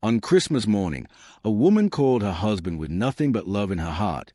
On Christmas morning, a woman called her husband with nothing but love in her heart.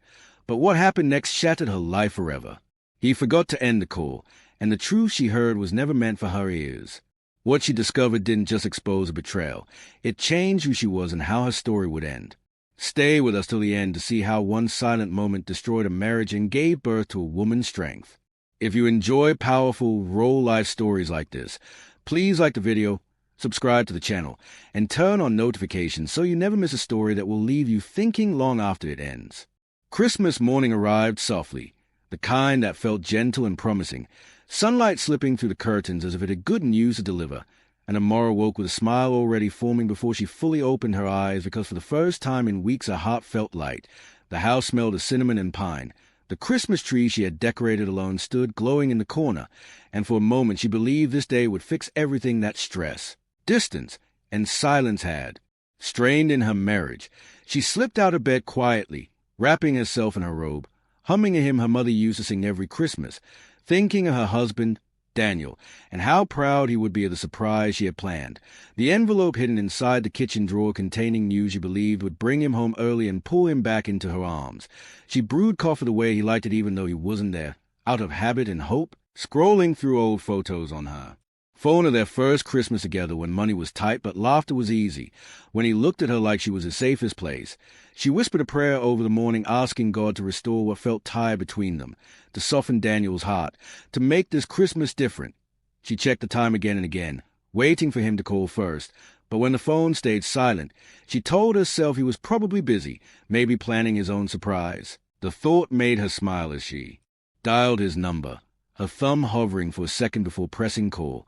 But what happened next shattered her life forever. He forgot to end the call, and the truth she heard was never meant for her ears. What she discovered didn't just expose a betrayal. It changed who she was and how her story would end. Stay with us till the end to see how one silent moment destroyed a marriage and gave birth to a woman's strength. If you enjoy powerful, real-life stories like this, please like the video, subscribe to the channel, and turn on notifications so you never miss a story that will leave you thinking long after it ends. Christmas morning arrived softly, the kind that felt gentle and promising, sunlight slipping through the curtains as if it had good news to deliver, and Amora woke with a smile already forming before she fully opened her eyes because for the first time in weeks her heart felt light. The house smelled of cinnamon and pine. The Christmas tree she had decorated alone stood glowing in the corner, and for a moment she believed this day would fix everything that stress, distance, and silence had strained in her marriage. She slipped out of bed quietly, wrapping herself in her robe, humming a hymn her mother used to sing every Christmas, thinking of her husband, Daniel, and how proud he would be of the surprise she had planned. The envelope hidden inside the kitchen drawer containing news she believed would bring him home early and pull him back into her arms. She brewed coffee the way he liked it even though he wasn't there, out of habit and hope, scrolling through old photos on her phone of their first Christmas together when money was tight but laughter was easy, when he looked at her like she was his safest place. She whispered a prayer over the morning asking God to restore what felt tired between them, to soften Daniel's heart, to make this Christmas different. She checked the time again and again, waiting for him to call first, but when the phone stayed silent, she told herself he was probably busy, maybe planning his own surprise. The thought made her smile as she dialed his number, her thumb hovering for a second before pressing call,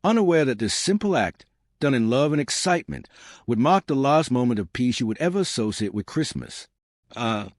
unaware that this simple act, done in love and excitement, would mark the last moment of peace she would ever associate with Christmas. The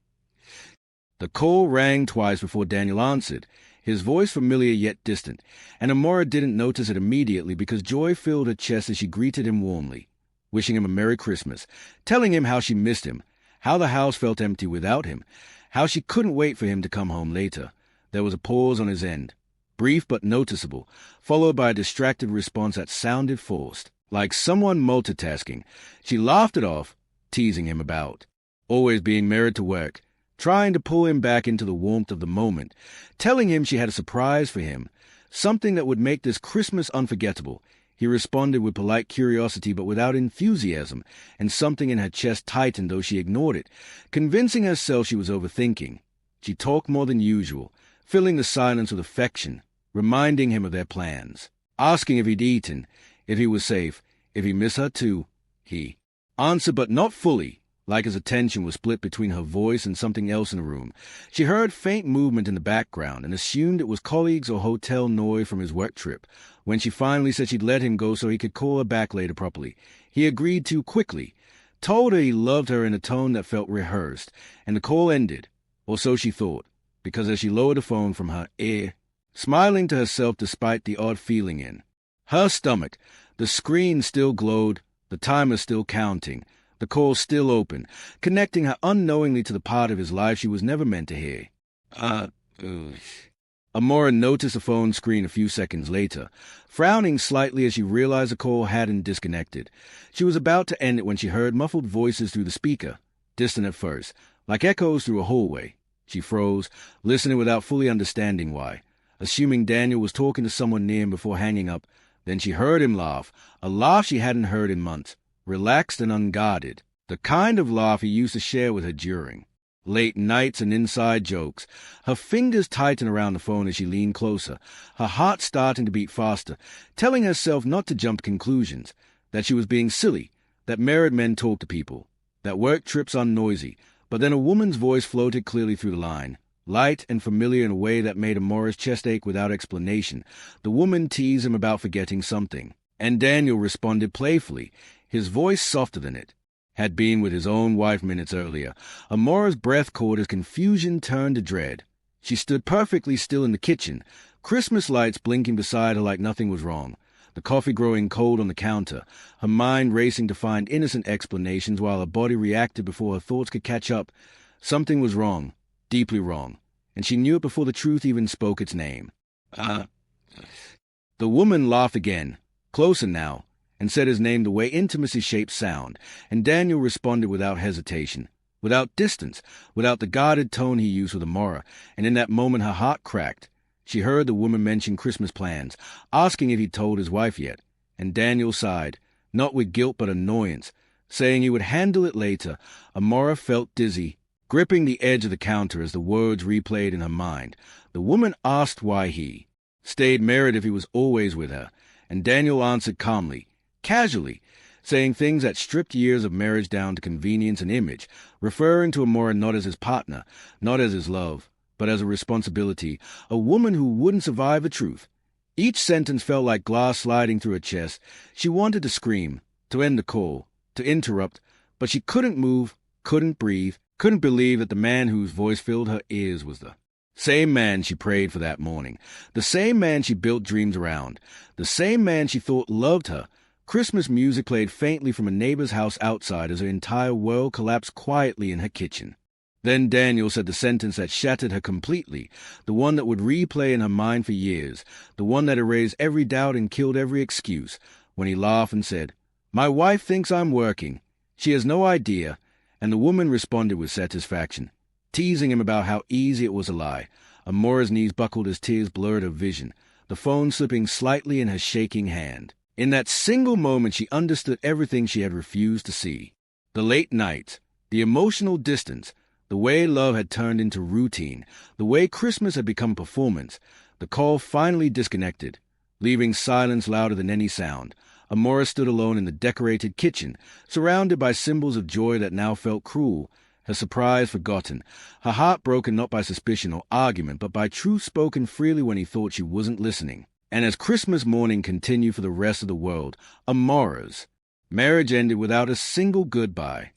call rang twice before Daniel answered, his voice familiar yet distant, and Amora didn't notice it immediately because joy filled her chest as she greeted him warmly, wishing him a Merry Christmas, telling him how she missed him, how the house felt empty without him, how she couldn't wait for him to come home later. There was a pause on his end, brief but noticeable, followed by a distracted response that sounded forced, like someone multitasking. She laughed it off, teasing him about always being married to work, trying to pull him back into the warmth of the moment, telling him she had a surprise for him, something that would make this Christmas unforgettable. He responded with polite curiosity but without enthusiasm, and something in her chest tightened though she ignored it, convincing herself she was overthinking. She talked more than usual, filling the silence with affection, reminding him of their plans, asking if he'd eaten, if he was safe, if he missed her too. He answered, but not fully, like his attention was split between her voice and something else in the room. She heard faint movement in the background and assumed it was colleagues or hotel noise from his work trip. When she finally said she'd let him go so he could call her back later properly, he agreed too quickly, told her he loved her in a tone that felt rehearsed, and the call ended, or so she thought, because as she lowered the phone from her ear, smiling to herself despite the odd feeling in her stomach, the screen still glowed, the timer still counting, the call still open, connecting her unknowingly to the part of his life she was never meant to hear. Amora noticed the phone screen a few seconds later, frowning slightly as she realized the call hadn't disconnected. She was about to end it when she heard muffled voices through the speaker, distant at first, like echoes through a hallway. She froze, listening without fully understanding why, assuming Daniel was talking to someone near him before hanging up. Then she heard him laugh, a laugh she hadn't heard in months, relaxed and unguarded, the kind of laugh he used to share with her during late nights and inside jokes. Her fingers tightened around the phone as she leaned closer, her heart starting to beat faster, telling herself not to jump to conclusions, that she was being silly, that married men talk to people, that work trips are noisy. But then a woman's voice floated clearly through the line, light and familiar in a way that made Amora's chest ache without explanation. The woman teased him about forgetting something, and Daniel responded playfully, his voice softer than it had been with his own wife minutes earlier. Amora's breath caught as confusion turned to dread. She stood perfectly still in the kitchen, Christmas lights blinking beside her like nothing was wrong, the coffee growing cold on the counter, her mind racing to find innocent explanations while her body reacted before her thoughts could catch up. Something was wrong, deeply wrong, and she knew it before the truth even spoke its name. The woman laughed again, closer now, and said his name the way intimacy shapes sound, and Daniel responded without hesitation, without distance, without the guarded tone he used with Amora, and in that moment her heart cracked. She heard the woman mention Christmas plans, asking if he'd told his wife yet, and Daniel sighed, not with guilt but annoyance, saying he would handle it later. Amora felt dizzy, gripping the edge of the counter as the words replayed in her mind. The woman asked why he stayed married if he was always with her, and Daniel answered calmly, casually, saying things that stripped years of marriage down to convenience and image, referring to Amora not as his partner, not as his love, but as a responsibility, a woman who wouldn't survive the truth. Each sentence felt like glass sliding through her chest. She wanted to scream, to end the call, to interrupt, but she couldn't move, couldn't breathe, couldn't believe that the man whose voice filled her ears was the same man she prayed for that morning, the same man she built dreams around, the same man she thought loved her. Christmas music played faintly from a neighbor's house outside as her entire world collapsed quietly in her kitchen. Then Daniel said the sentence that shattered her completely, the one that would replay in her mind for years, the one that erased every doubt and killed every excuse, when he laughed and said, "My wife thinks I'm working. She has no idea." And the woman responded with satisfaction, teasing him about how easy it was to lie. Amora's knees buckled as tears blurred her vision, the phone slipping slightly in her shaking hand. In that single moment she understood everything she had refused to see. The late nights, the emotional distance, the way love had turned into routine, the way Christmas had become performance. The call finally disconnected, leaving silence louder than any sound. Amora stood alone in the decorated kitchen, surrounded by symbols of joy that now felt cruel, her surprise forgotten, her heart broken not by suspicion or argument, but by truth spoken freely when he thought she wasn't listening. And as Christmas morning continued for the rest of the world, Amora's marriage ended without a single goodbye.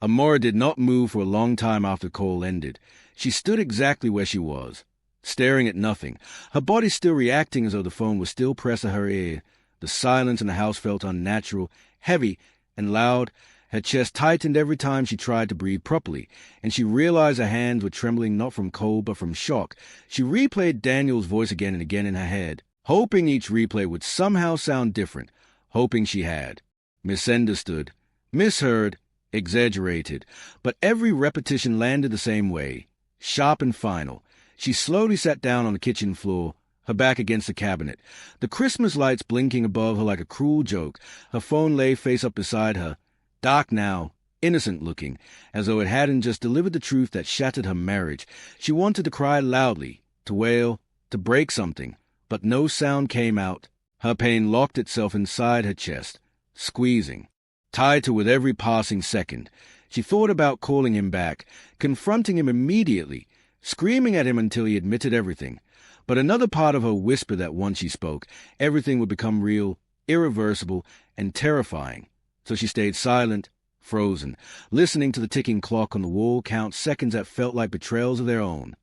Amora did not move for a long time after the call ended. She stood exactly where she was, staring at nothing, her body still reacting as though the phone was still pressed to her ear. The silence in the house felt unnatural, heavy, and loud. Her chest tightened every time she tried to breathe properly, and she realized her hands were trembling not from cold but from shock. She replayed Daniel's voice again and again in her head, hoping each replay would somehow sound different, hoping she had misunderstood, misheard, exaggerated. But every repetition landed the same way, sharp and final. She slowly sat down on the kitchen floor, her back against the cabinet, the Christmas lights blinking above her like a cruel joke. Her phone lay face up beside her, dark now, innocent-looking, as though it hadn't just delivered the truth that shattered her marriage. She wanted to cry loudly, to wail, to break something, but no sound came out. Her pain locked itself inside her chest, squeezing, tied to with every passing second. She thought about calling him back, confronting him immediately, screaming at him until he admitted everything. But another part of her whispered that once she spoke, everything would become real, irreversible, and terrifying. So she stayed silent, frozen, listening to the ticking clock on the wall count seconds that felt like betrayals of their own.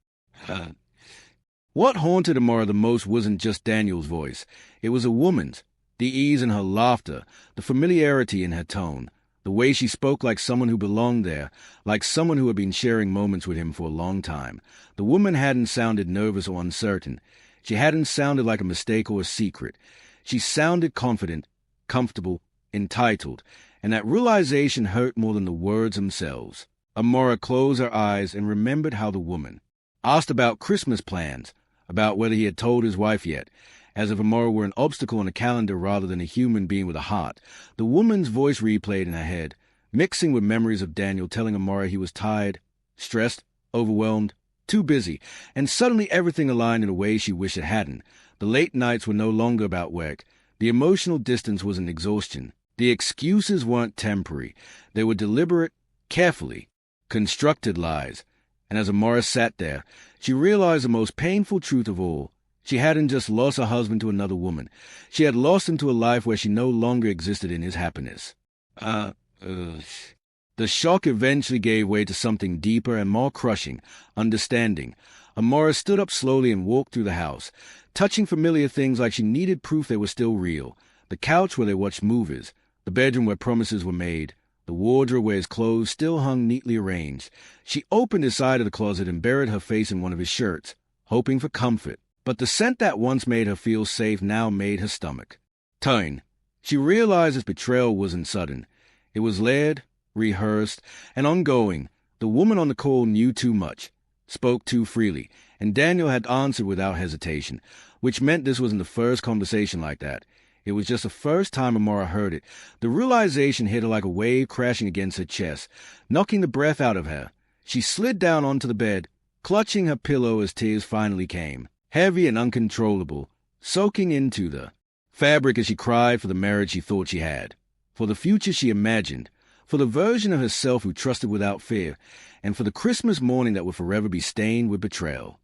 What haunted Amora the most wasn't just Daniel's voice. It was a woman's. The ease in her laughter, the familiarity in her tone, the way she spoke like someone who belonged there, like someone who had been sharing moments with him for a long time. The woman hadn't sounded nervous or uncertain. She hadn't sounded like a mistake or a secret. She sounded confident, comfortable, entitled, and that realization hurt more than the words themselves. Amora closed her eyes and remembered how the woman asked about Christmas plans, about whether he had told his wife yet, as if Amora were an obstacle on a calendar rather than a human being with a heart. The woman's voice replayed in her head, mixing with memories of Daniel telling Amora he was tired, stressed, overwhelmed, too busy, and suddenly everything aligned in a way she wished it hadn't. The late nights were no longer about work. The emotional distance was an exhaustion. The excuses weren't temporary. They were deliberate, carefully constructed lies. And as Amora sat there, she realized the most painful truth of all. She hadn't just lost her husband to another woman. She had lost him to a life where she no longer existed in his happiness. The shock eventually gave way to something deeper and more crushing, understanding. Amora stood up slowly and walked through the house, touching familiar things like she needed proof they were still real. The couch where they watched movies, the bedroom where promises were made, the wardrobe where his clothes still hung neatly arranged. She opened his side of the closet and buried her face in one of his shirts, hoping for comfort. But the scent that once made her feel safe now made her stomach tone. She realized this betrayal wasn't sudden. It was layered, rehearsed, and ongoing. The woman on the call knew too much, spoke too freely, and Daniel had answered without hesitation, which meant this wasn't the first conversation like that. It was just the first time Amora heard it. The realization hit her like a wave crashing against her chest, knocking the breath out of her. She slid down onto the bed, clutching her pillow as tears finally came, heavy and uncontrollable, soaking into the fabric as she cried for the marriage she thought she had, for the future she imagined, for the version of herself who trusted without fear, and for the Christmas morning that would forever be stained with betrayal.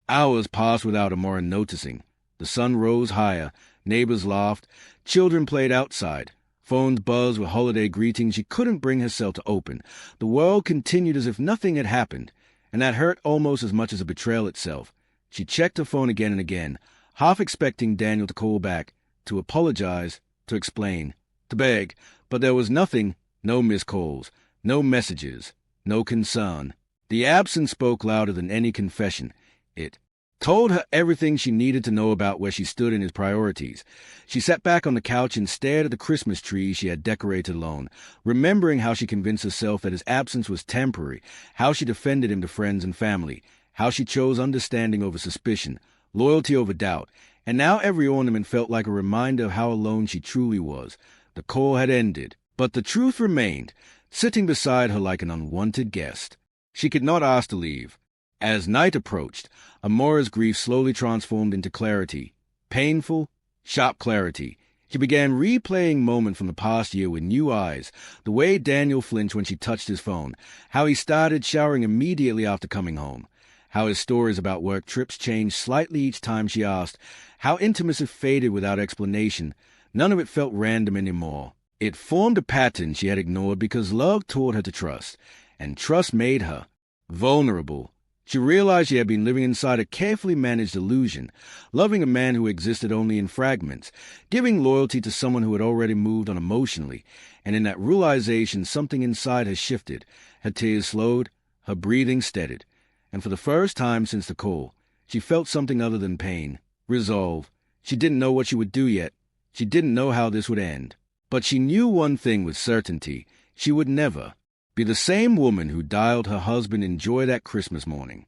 Hours passed without Amora noticing. The sun rose higher, neighbors laughed, children played outside, phones buzzed with holiday greetings she couldn't bring herself to open. The world continued as if nothing had happened, and that hurt almost as much as the betrayal itself. She checked her phone again and again, half expecting Daniel to call back, to apologize, to explain, to beg, but there was nothing, no missed calls, no messages, no concern. The absence spoke louder than any confession. It told her everything she needed to know about where she stood in his priorities. She sat back on the couch and stared at the Christmas tree she had decorated alone, remembering how she convinced herself that his absence was temporary, how she defended him to friends and family, how she chose understanding over suspicion, loyalty over doubt, and now every ornament felt like a reminder of how alone she truly was. The call had ended, but the truth remained, sitting beside her like an unwanted guest. She could not ask to leave. As night approached, Amora's grief slowly transformed into clarity. Painful, sharp clarity. She began replaying moments from the past year with new eyes, the way Daniel flinched when she touched his phone, how he started showering immediately after coming home, how his stories about work trips changed slightly each time she asked, how intimacy faded without explanation. None of it felt random anymore. It formed a pattern she had ignored because love taught her to trust, and trust made her vulnerable. She realized she had been living inside a carefully managed illusion, loving a man who existed only in fragments, giving loyalty to someone who had already moved on emotionally, and in that realization something inside her shifted. Her tears slowed, her breathing steadied, and for the first time since the call, she felt something other than pain, resolve. She didn't know what she would do yet. She didn't know how this would end. But she knew one thing with certainty. She would never be the same woman who dialed her husband in joy that Christmas morning.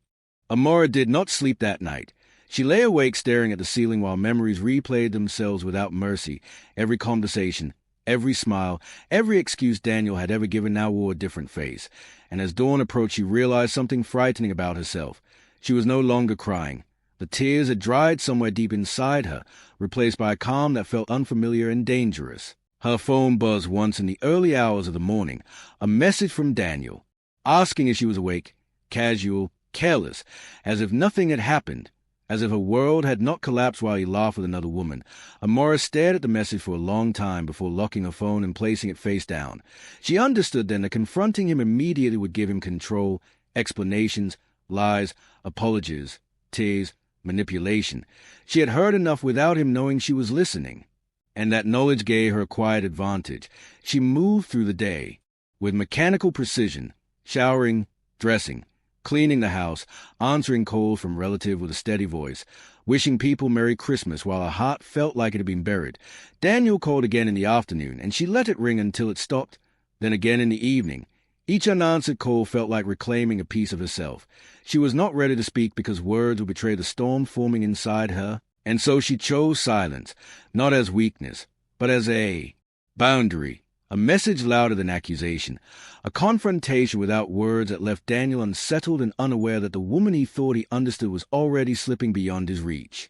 Amora did not sleep that night. She lay awake staring at the ceiling while memories replayed themselves without mercy. Every conversation, every smile, every excuse Daniel had ever given now wore a different face. And as dawn approached, she realized something frightening about herself. She was no longer crying. The tears had dried somewhere deep inside her, replaced by a calm that felt unfamiliar and dangerous. Her phone buzzed once in the early hours of the morning, a message from Daniel, asking if she was awake, casual, careless, as if nothing had happened, as if her world had not collapsed while he laughed with another woman. Amora stared at the message for a long time before locking her phone and placing it face down. She understood then that confronting him immediately would give him control, explanations, lies, apologies, tears, manipulation. She had heard enough without him knowing she was listening, and that knowledge gave her a quiet advantage. She moved through the day with mechanical precision, showering, dressing, cleaning the house, answering calls from relatives with a steady voice, wishing people Merry Christmas while her heart felt like it had been buried. Daniel called again in the afternoon, and she let it ring until it stopped, then again in the evening. Each unanswered call felt like reclaiming a piece of herself. She was not ready to speak because words would betray the storm forming inside her, and so she chose silence, not as weakness, but as a boundary, a message louder than accusation, a confrontation without words that left Daniel unsettled and unaware that the woman he thought he understood was already slipping beyond his reach.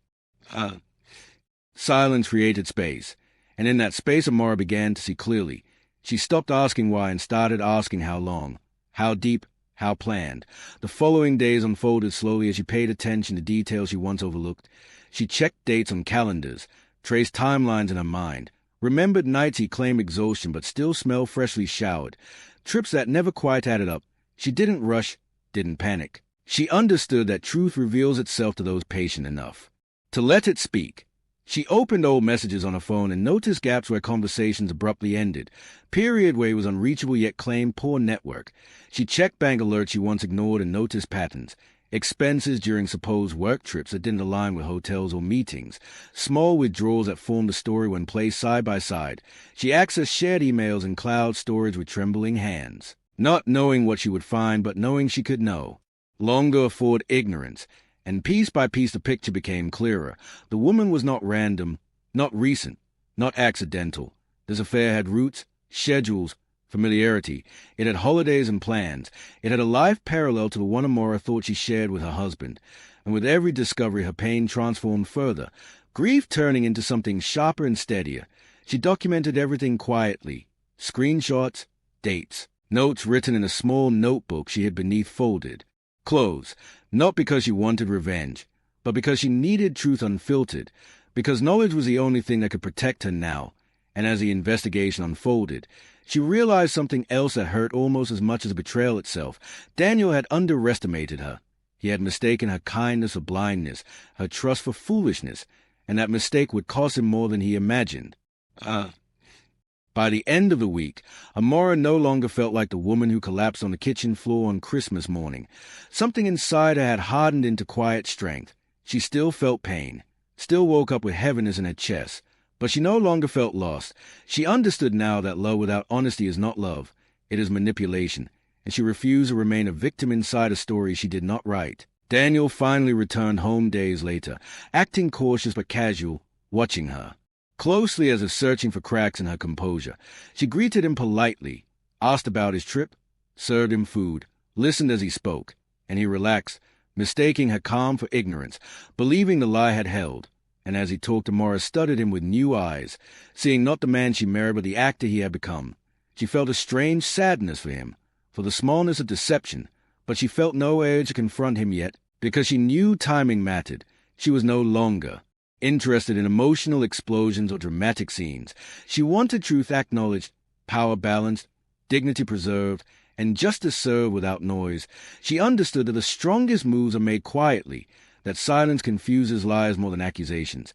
Silence created space, and in that space Amora began to see clearly. She stopped asking why and started asking how long, how deep, how planned. The following days unfolded slowly as she paid attention to details she once overlooked. She checked dates on calendars, traced timelines in her mind, remembered nights he claimed exhaustion but still smelled freshly showered, trips that never quite added up. She didn't rush, didn't panic. She understood that truth reveals itself to those patient enough to let it speak. She opened old messages on her phone and noticed gaps where conversations abruptly ended, period where he was unreachable yet claimed poor network. She checked bank alerts she once ignored and noticed patterns. expenses during supposed work trips that didn't align with hotels or meetings, small withdrawals that formed a story when placed side by side. She accessed shared emails and cloud storage with trembling hands, not knowing what she would find, but knowing she could know. Longer afford ignorance, and piece by piece the picture became clearer. The woman was not random, not recent, not accidental. This affair had roots, schedules, familiarity. It had holidays and plans. It had a life parallel to the one Amora thought she shared with her husband. And with every discovery, her pain transformed further, grief turning into something sharper and steadier. She documented everything quietly. Screenshots, dates, notes written in a small notebook she hid beneath folded. Clothes, not because she wanted revenge, but because she needed truth unfiltered, because knowledge was the only thing that could protect her now. And as the investigation unfolded, she realized something else that hurt almost as much as betrayal itself. Daniel had underestimated her. He had mistaken her kindness for blindness, her trust for foolishness, and that mistake would cost him more than he imagined. By the end of the week, Amora no longer felt like the woman who collapsed on the kitchen floor on Christmas morning. Something inside her had hardened into quiet strength. She still felt pain, still woke up with heaviness in her chest, but she no longer felt lost. She understood now that love without honesty is not love. It is manipulation, and she refused to remain a victim inside a story she did not write. Daniel finally returned home days later, acting cautious but casual, watching her closely as if searching for cracks in her composure. She greeted him politely, asked about his trip, served him food, listened as he spoke, and he relaxed, mistaking her calm for ignorance, believing the lie had held. And as he talked, Amora studied him with new eyes, seeing not the man she married but the actor he had become. She felt a strange sadness for him, for the smallness of deception, but she felt no urge to confront him yet, because she knew timing mattered. She was no longer interested in emotional explosions or dramatic scenes. She wanted truth acknowledged, power balanced, dignity preserved, and justice served without noise. She understood that the strongest moves are made quietly, that silence confuses lies more than accusations.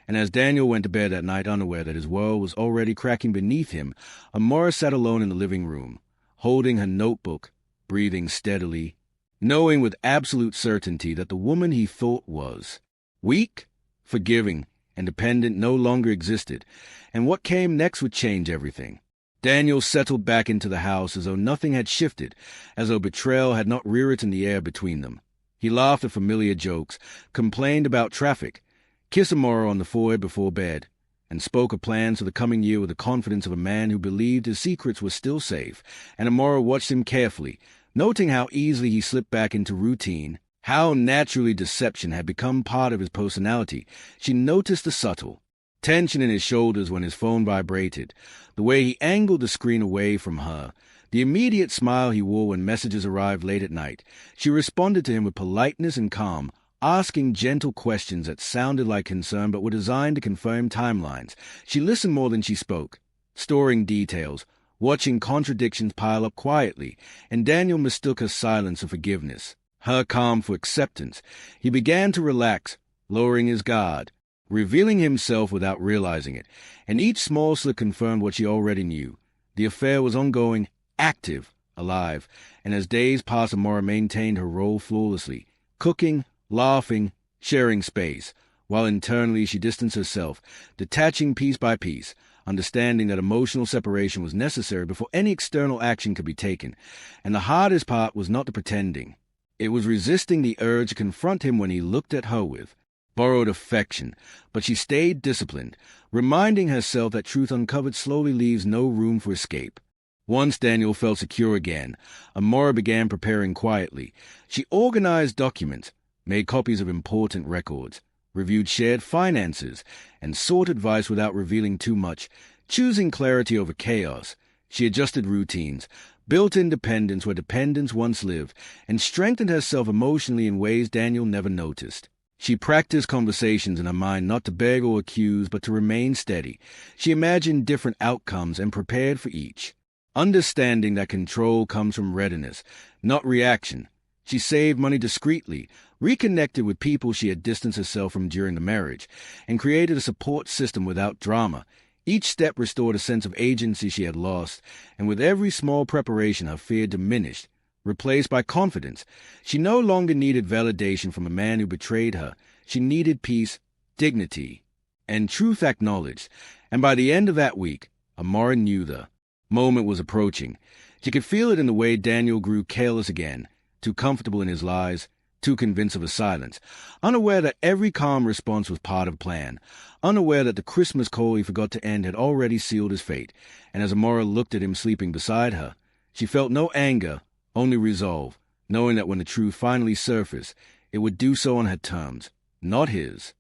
And as Daniel went to bed that night unaware that his world was already cracking beneath him, Amora sat alone in the living room, holding her notebook, breathing steadily, knowing with absolute certainty that the woman he thought was weak, forgiving, and dependent no longer existed, and what came next would change everything. Daniel settled back into the house as though nothing had shifted, as though betrayal had not reared in the air between them. He laughed at familiar jokes, complained about traffic, kissed Amora on the forehead before bed, and spoke of plans for the coming year with the confidence of a man who believed his secrets were still safe. And Amora watched him carefully, noting how easily he slipped back into routine, how naturally deception had become part of his personality. She noticed the subtle tension in his shoulders when his phone vibrated, the way he angled the screen away from her, the immediate smile he wore when messages arrived late at night. She responded to him with politeness and calm, asking gentle questions that sounded like concern but were designed to confirm timelines. She listened more than she spoke, storing details, watching contradictions pile up quietly, and Daniel mistook her silence for forgiveness, her calm for acceptance. He began to relax, lowering his guard, revealing himself without realizing it, and each small slip confirmed what she already knew. The affair was ongoing, active, alive, and as days passed, Amora maintained her role flawlessly, cooking, laughing, sharing space, while internally she distanced herself, detaching piece by piece, understanding that emotional separation was necessary before any external action could be taken. And the hardest part was not the pretending. It was resisting the urge to confront him when he looked at her with borrowed affection, but she stayed disciplined, reminding herself that truth uncovered slowly leaves no room for escape. Once Daniel felt secure again, Amora began preparing quietly. She organized documents, made copies of important records, reviewed shared finances, and sought advice without revealing too much, choosing clarity over chaos. She adjusted routines, built independence where dependence once lived, and strengthened herself emotionally in ways Daniel never noticed. She practiced conversations in her mind not to beg or accuse, but to remain steady. She imagined different outcomes and prepared for each, understanding that control comes from readiness, not reaction. She saved money discreetly, reconnected with people she had distanced herself from during the marriage, and created a support system without drama. Each step restored a sense of agency she had lost, and with every small preparation her fear diminished, replaced by confidence. She no longer needed validation from a man who betrayed her. She needed peace, dignity, and truth acknowledged. And by the end of that week, Amara knew the moment was approaching. She could feel it in the way Daniel grew careless again, too comfortable in his lies, too convinced of his silence, unaware that every calm response was part of a plan, unaware that the Christmas call he forgot to end had already sealed his fate. And as Amara looked at him sleeping beside her, she felt no anger, only resolve, knowing that when the truth finally surfaced, it would do so on her terms, not his.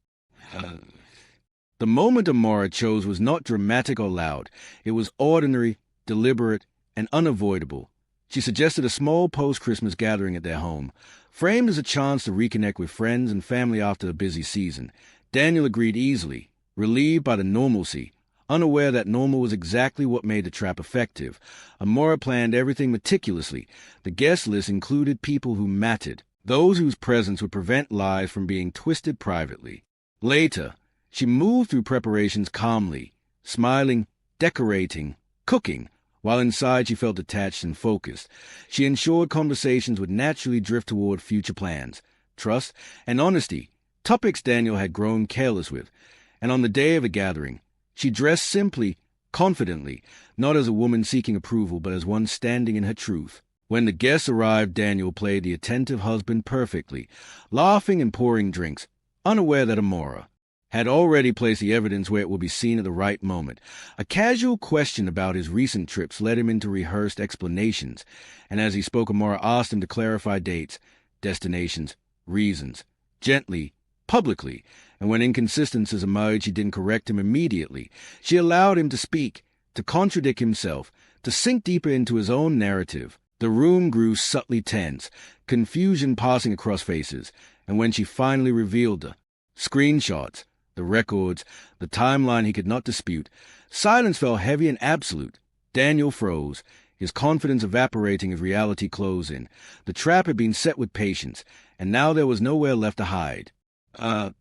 The moment Amara chose was not dramatic or loud. It was ordinary, deliberate, and unavoidable. She suggested a small post-Christmas gathering at their home, framed as a chance to reconnect with friends and family after a busy season. Daniel agreed easily, relieved by the normalcy, unaware that normal was exactly what made the trap effective. Amara planned everything meticulously. The guest list included people who mattered, those whose presence would prevent lies from being twisted privately. Later, she moved through preparations calmly, smiling, decorating, cooking, while inside she felt detached and focused. She ensured conversations would naturally drift toward future plans, trust, and honesty, topics Daniel had grown careless with. And on the day of the gathering, she dressed simply, confidently, not as a woman seeking approval, but as one standing in her truth. When the guests arrived, Daniel played the attentive husband perfectly, laughing and pouring drinks, unaware that Amara had already placed the evidence where it would be seen at the right moment. A casual question about his recent trips led him into rehearsed explanations, and as he spoke, Amara asked him to clarify dates, destinations, reasons, gently, publicly, and when inconsistencies emerged, she didn't correct him immediately. She allowed him to speak, to contradict himself, to sink deeper into his own narrative. The room grew subtly tense, confusion passing across faces, and when she finally revealed the screenshots, the records, the timeline he could not dispute, silence fell heavy and absolute. Daniel froze, his confidence evaporating as reality closed in. The trap had been set with patience, and now there was nowhere left to hide. The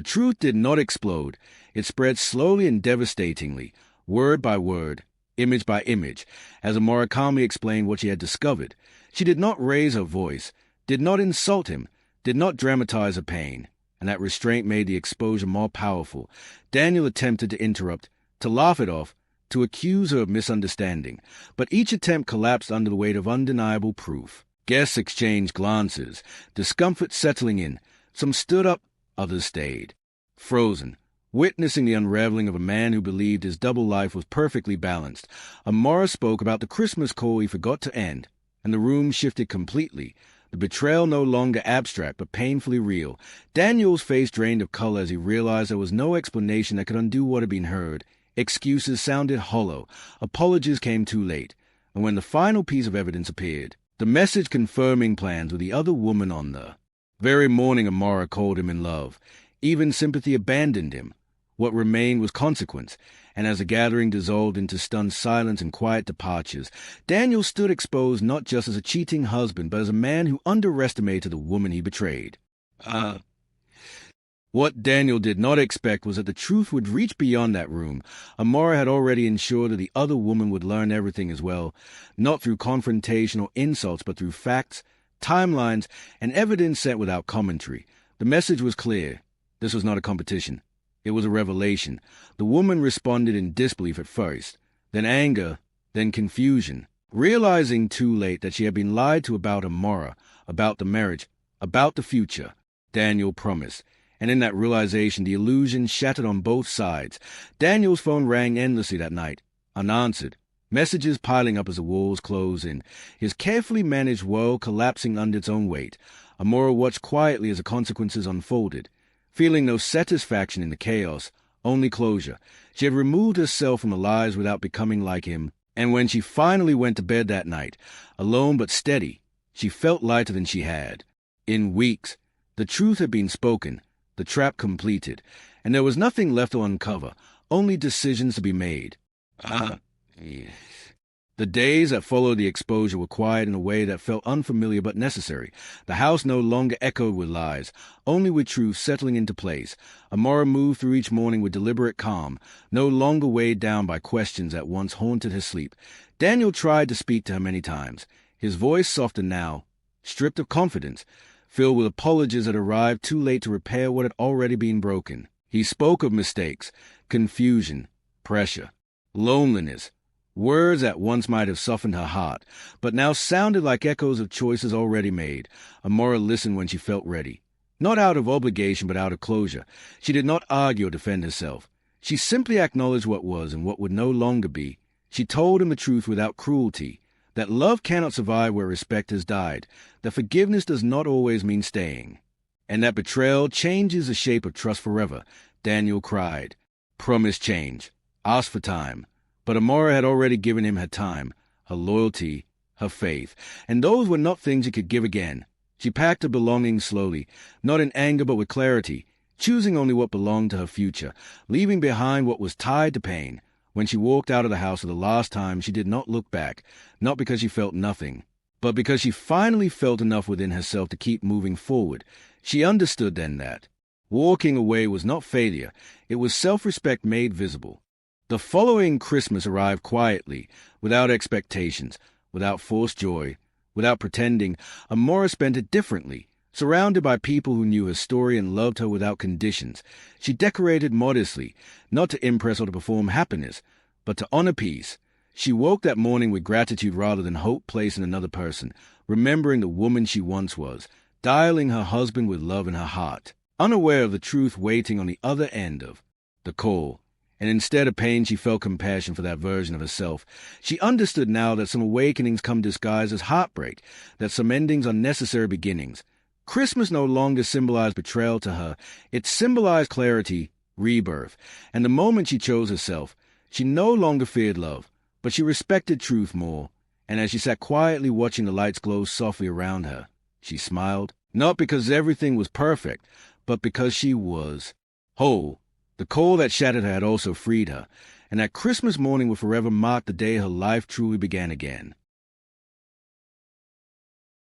truth did not explode. It spread slowly and devastatingly, word by word, image by image, as Amara calmly explained what she had discovered. She did not raise her voice, did not insult him, did not dramatize her pain, and that restraint made the exposure more powerful. Daniel attempted to interrupt, to laugh it off, to accuse her of misunderstanding, but each attempt collapsed under the weight of undeniable proof. Guests exchanged glances, discomfort settling in. Some stood up, others stayed, frozen, witnessing the unraveling of a man who believed his double life was perfectly balanced. Amara spoke about the Christmas call he forgot to end, and the room shifted completely. The betrayal no longer abstract, but painfully real. Daniel's face drained of color as he realized there was no explanation that could undo what had been heard. Excuses sounded hollow. Apologies came too late. And when the final piece of evidence appeared, the message confirming plans with the other woman on the very morning Amara called him in love. Even sympathy abandoned him. What remained was consequence, and as the gathering dissolved into stunned silence and quiet departures, Daniel stood exposed not just as a cheating husband, but as a man who underestimated the woman he betrayed. What Daniel did not expect was that the truth would reach beyond that room. Amara had already ensured that the other woman would learn everything as well, not through confrontation or insults, but through facts, timelines, and evidence set without commentary. The message was clear. This was not a competition. It was a revelation. The woman responded in disbelief at first, then anger, then confusion, realizing too late that she had been lied to about Amara, about the marriage, about the future. Daniel promised, and in that realization the illusion shattered on both sides. Daniel's phone rang endlessly that night, unanswered, messages piling up as the walls closed in, his carefully managed world collapsing under its own weight. Amara watched quietly as the consequences unfolded, feeling no satisfaction in the chaos, only closure. She had removed herself from the lies without becoming like him, and when she finally went to bed that night, alone but steady, she felt lighter than she had. In weeks, the truth had been spoken, the trap completed, and there was nothing left to uncover, only decisions to be made. The days that followed the exposure were quiet in a way that felt unfamiliar but necessary. The house no longer echoed with lies, only with truth settling into place. Amara moved through each morning with deliberate calm, no longer weighed down by questions that once haunted her sleep. Daniel tried to speak to her many times, His voice softened now, stripped of confidence, filled with apologies that arrived too late to repair what had already been broken. He spoke of mistakes, confusion, pressure, loneliness, words that once might have softened her heart, but now sounded like echoes of choices already made. Amora listened when she felt ready. Not out of obligation, but out of closure. She did not argue or defend herself. She simply acknowledged what was and what would no longer be. She told him the truth without cruelty, that love cannot survive where respect has died, that forgiveness does not always mean staying, and that betrayal changes the shape of trust forever. Daniel cried, promised change, asked for time. But Amora had already given him her time, her loyalty, her faith, and those were not things he could give again. She packed her belongings slowly, not in anger but with clarity, choosing only what belonged to her future, leaving behind what was tied to pain. When she walked out of the house for the last time, she did not look back, not because she felt nothing, but because she finally felt enough within herself to keep moving forward. She understood then that walking away was not failure, it was self-respect made visible. The following Christmas arrived quietly, without expectations, without forced joy, without pretending. Amora spent it differently, surrounded by people who knew her story and loved her without conditions. She decorated modestly, not to impress or to perform happiness, but to honor peace. She woke that morning with gratitude rather than hope placed in another person, remembering the woman she once was, dialing her husband with love in her heart, unaware of the truth waiting on the other end of the call. And instead of pain, she felt compassion for that version of herself. She understood now that some awakenings come disguised as heartbreak, that some endings are necessary beginnings. Christmas no longer symbolized betrayal to her. It symbolized clarity, rebirth. And the moment she chose herself, she no longer feared love, but she respected truth more. And as she sat quietly watching the lights glow softly around her, she smiled, not because everything was perfect, but because she was whole. The coal that shattered her had also freed her, and that Christmas morning would forever mark the day her life truly began again.